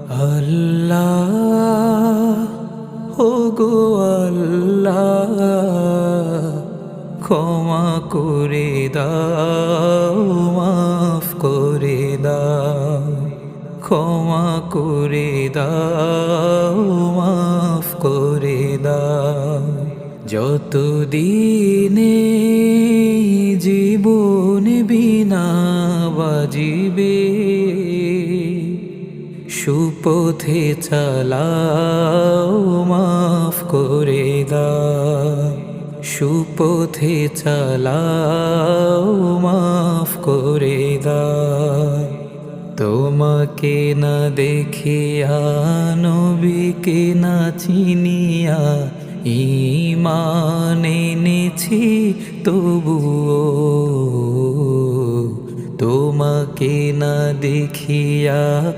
আল্লাহ ও গো আল্লাহ, ক্ষমা করে দাও, মাফ করে দাও, ক্ষমা করে দাও, মাফ করে দাও। যতদিনে জীবন বিনা বাজিবে, সুপথে চালাও, মাফ করে দাও, সুপথে চালাও, মাফ করে দাও। তোমাকে না দেখিয়া, নবীকে না চিনিয়া, ঈমান এনেছি তবুও, তোমাকে না দেখিয়া